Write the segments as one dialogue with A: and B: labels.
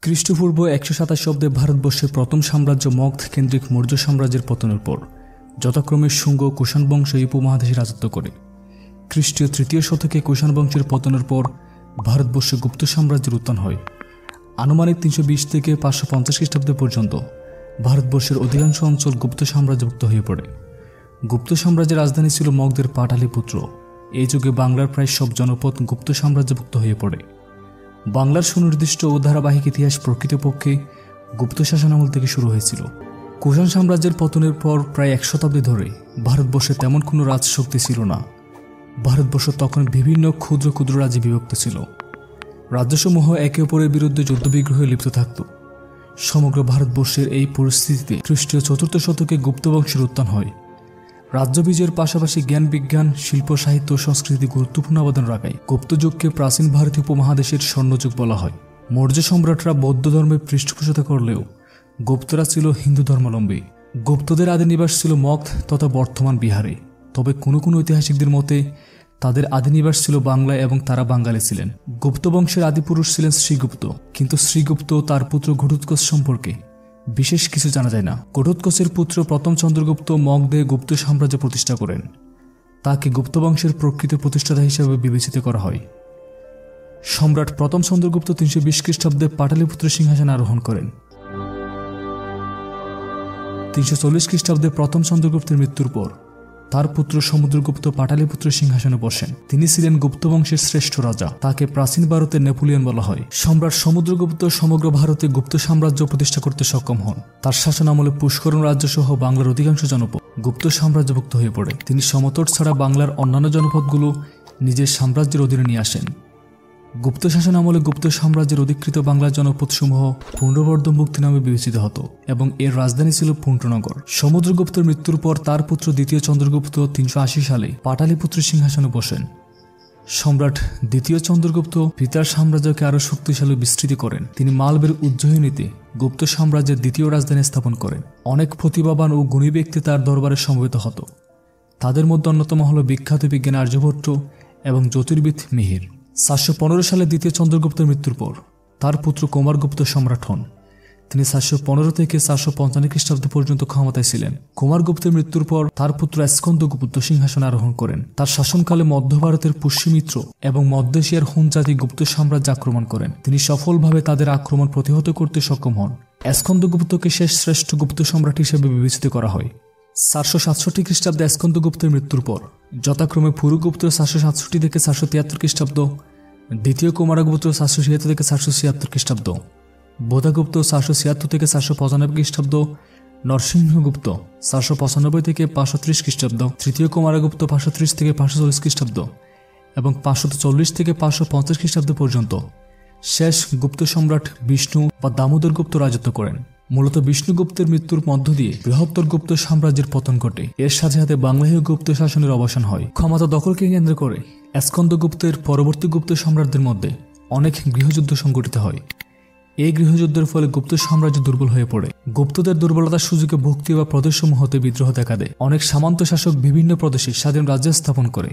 A: খ্রিস্টপূর্ব ১২৭ অব্দে ভারতবর্ষের প্রথম সাম্রাজ্য মগধ কেন্দ্রিক মৌর্য সাম্রাজ্যের পতনের পর যথাক্রমে শুঙ্গ ও কুষাণ বংশ এই উপমহাদেশে রাজত্ব করে। খ্রিস্টীয় তৃতীয় শতকে কুষাণ বংশের পতনের পর ভারতবর্ষে গুপ্ত সাম্রাজ্যের উত্থান হয়। আনুমানিক ৩২০ থেকে ৫৫০ খ্রিস্টাব্দ পর্যন্ত ভারতবর্ষের অধিকাংশ অঞ্চল গুপ্ত সাম্রাজ্যভুক্ত হয়ে পড়ে। গুপ্ত সাম্রাজ্যের রাজধানী ছিল মগধের পাটালিপুত্র। এই যুগে বাংলার প্রায় সব জনপদ গুপ্ত সাম্রাজ্যভুক্ত হয়ে পড়ে। বাংলার সুনির্দিষ্ট ও ধারাবাহিক ইতিহাস প্রকৃতপক্ষে গুপ্ত শাসনামল থেকে শুরু হয়েছিল। কুষাণ সাম্রাজ্যের পতনের পর প্রায় ১ শতাব্দী ধরে ভারতবর্ষে তেমন কোনো রাজশক্তি ছিল না। ভারতবর্ষ তখন বিভিন্ন ক্ষুদ্র ক্ষুদ্র রাজ্যে বিভক্ত ছিল। রাজ্যসমূহ একে অপরের বিরুদ্ধে যুদ্ধবিগ্রহে লিপ্ত থাকত। সমগ্র ভারতবর্ষের এই পরিস্থিতিতে খ্রিস্টীয় ৪র্থ শতকে গুপ্ত বংশের উত্থান হয়। রাজ্য বিজয়ের পাশাপাশি জ্ঞান বিজ্ঞান, শিল্প, সাহিত্য ও সংস্কৃতি গুরুত্বপূর্ণ অবদান রাখায় গুপ্তযুগকে প্রাচীন ভারতীয় উপমহাদেশের স্বর্ণযুগ বলা হয়। মৌর্য সম্রাটরা বৌদ্ধ ধর্মের পৃষ্ঠপোষকতা করলেও গুপ্তরা ছিল হিন্দু ধর্মাবলম্বী। গুপ্তদের আদি নিবাস ছিল মগধ তথা বর্তমান বিহারে। তবে কোনো কোনো ঐতিহাসিকদের মতে তাদের আদি নিবাস ছিল বাংলায় এবং তারা বাঙালি ছিলেন। গুপ্ত বংশের আদিপুরুষ ছিলেন শ্রীগুপ্ত, কিন্তু শ্রীগুপ্ত ও তার পুত্র ঘটোৎকচ সম্পর্কে বিশেষ কিছু জানা যায় না। ঘটোৎকচের পুত্র প্রথম চন্দ্রগুপ্ত মগধে গুপ্ত সাম্রাজ্য প্রতিষ্ঠা করেন। তাকে গুপ্ত বংশের প্রকৃত প্রতিষ্ঠাতা হিসেবে বিবেচিত করা হয়। সম্রাট প্রথম চন্দ্রগুপ্ত ৩২০ খ্রিস্টাব্দে পাটালিপুত্র সিংহাসনে আরোহণ করেন। ৩৪০ খ্রিস্টাব্দে প্রথম চন্দ্রগুপ্তের মৃত্যুর পর তার পুত্র সমুদ্রগুপ্ত পাটালিপুত্র সিংহাসনে বসেন। তিনি ছিলেন গুপ্ত বংশের শ্রেষ্ঠ রাজা। তাকে প্রাচীন ভারতের নেপোলিয়ন বলা হয়। সম্রাট সমুদ্রগুপ্ত সমগ্র ভারতে গুপ্ত সাম্রাজ্য প্রতিষ্ঠা করতে সক্ষম হন। তার শাসন আমলে পুষ্করণ রাজ্য সহ বাংলার অধিকাংশ জনপদ গুপ্ত সাম্রাজ্যভুক্ত হয়ে পড়ে। তিনি সমতট ছাড়া বাংলার অন্যান্য জনপদগুলো নিজের সাম্রাজ্যের অধীনে নিয়ে আসেন। গুপ্ত শাসন আমলে গুপ্ত সাম্রাজ্যের অধিকৃত বাংলার জনপদসমূহ পুণ্ড্রবর্ধনভুক্তি নামে বিবেচিত হতো এবং এর রাজধানী ছিল পুণ্ড্রনগর। সমুদ্রগুপ্তের মৃত্যুর পর তার পুত্র দ্বিতীয় চন্দ্রগুপ্ত ৩৮০ সালে পাটালিপুত্র সিংহাসনে বসেন। সম্রাট দ্বিতীয় চন্দ্রগুপ্ত পিতার সাম্রাজ্যকে আরও শক্তিশালী বিস্তৃতি করেন। তিনি মালবের উজ্জয়িনীতে গুপ্ত সাম্রাজ্যের দ্বিতীয় রাজধানী স্থাপন করেন। অনেক প্রতিভাবান ও গুণী ব্যক্তি তার দরবারে সমবেত হতো। তাদের মধ্যে অন্যতম হল বিখ্যাত বিজ্ঞানী আর্যভট্ট এবং জ্যোতির্বিদ মিহির। ৪১৫ সালে দ্বিতীয় চন্দ্রগুপ্তের মৃত্যুর পর তার পুত্র কুমারগুপ্ত সম্রাট হন। তিনি ৪১৫ থেকে ৪৫৫ খ্রিস্টাব্দ পর্যন্ত ক্ষমতায় ছিলেন। কুমারগুপ্তের মৃত্যুর পর তার পুত্র স্কন্দগুপ্ত সিংহাসনে আরোহণ করেন। তার শাসনকালে মধ্য ভারতের পুষ্যমিত্র এবং মধ্য এশিয়ার হুন জাতি গুপ্ত সাম্রাজ্য আক্রমণ করেন। তিনি সফলভাবে তাদের আক্রমণ প্রতিহত করতে সক্ষম হন। স্কন্দগুপ্তকে শেষ শ্রেষ্ঠ গুপ্ত সম্রাট হিসেবে বিবেচিত করা হয়। ৪৬৭ খ্রিস্টাব্দে স্কন্দগুপ্তের মৃত্যুর পর যথাক্রমে পুরুগুপ্ত ৪৬৭ থেকে ৪৭৩ খ্রিস্টাব্দ, দ্বিতীয় কুমারগুপ্ত ৪৭৬ থেকে ৪৭৬ খ্রিস্টাব্দ, বোধাগুপ্ত ৪৭৬ থেকে ৪৯৫ খ্রিস্টাব্দ, নরসিংহগুপ্ত ৪৯৫ থেকে ৫৩০ খ্রিস্টাব্দ, তৃতীয় কুমারগুপ্ত ৫৩০ থেকে ৫৪০ খ্রিস্টাব্দ এবং ৫৪০ থেকে ৫৫০ খ্রিস্টাব্দ পর্যন্ত শেষ গুপ্ত সম্রাট বিষ্ণু বা দামোদর গুপ্ত রাজত্ব করেন। মূলত বিষ্ণুগুপ্তের মৃত্যুর মধ্য দিয়ে বৃহত্তর গুপ্ত সাম্রাজ্যের পতন ঘটে। এর সাথে সাথে বাংলায় গুপ্ত শাসনের অবসান হয়। ক্ষমতা দখলকে কেন্দ্র করে স্কন্দগুপ্তের পরবর্তী গুপ্ত সম্রাটদের মধ্যে অনেক গৃহযুদ্ধ সংঘটিত হয়। এই গৃহযুদ্ধের ফলে গুপ্ত সাম্রাজ্য দুর্বল হয়ে পড়ে। গুপ্তদের দুর্বলতার সুযোগে ভক্তি বা প্রদেশসমূহ হতে বিদ্রোহ দেখা দেয়। অনেক সামন্ত শাসক বিভিন্ন প্রদেশে স্বাধীন রাজ্য স্থাপন করে।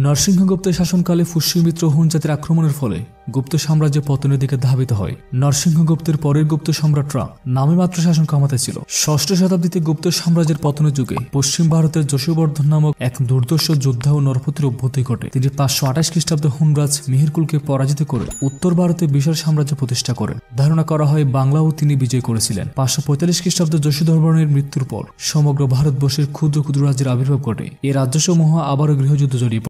A: নরসিংহগুপ্তের শাসনকালে পুষ্যমিত্র হুন জাতির আক্রমণের ফলে গুপ্ত সাম্রাজ্য পতনের দিকে ধাবিত হয়। নরসিংহগুপ্তের পরের গুপ্ত সম্রাটরা নামে মাত্র শাসন ক্ষমতায় ছিল। ষষ্ঠ শতাব্দীতে গুপ্ত সাম্রাজ্যের পতনের যুগে পশ্চিম ভারতের যশোবর্ধন নামক এক দুর্ধর্ষ যোদ্ধা ও নরপতির অভ্যুদয় ঘটে। তিনি ৫২৮ খ্রিস্টাব্দে হুনরাজ মিহিরকুলকে পরাজিত করে উত্তর ভারতে বিশাল সাম্রাজ্য প্রতিষ্ঠা করেন। ধারণা করা হয় বাংলাও তিনি বিজয় করেছিলেন। ৫৪৫ খ্রিস্টাব্দে যশোধরবর্ণের মৃত্যুর পর সমগ্র ভারতবর্ষের ক্ষুদ্র ক্ষুদ্র রাজ্যের আবির্ভাব ঘটে। এই রাজ্যসমূহ আবারও গৃহযুদ্ধ জড়িয়ে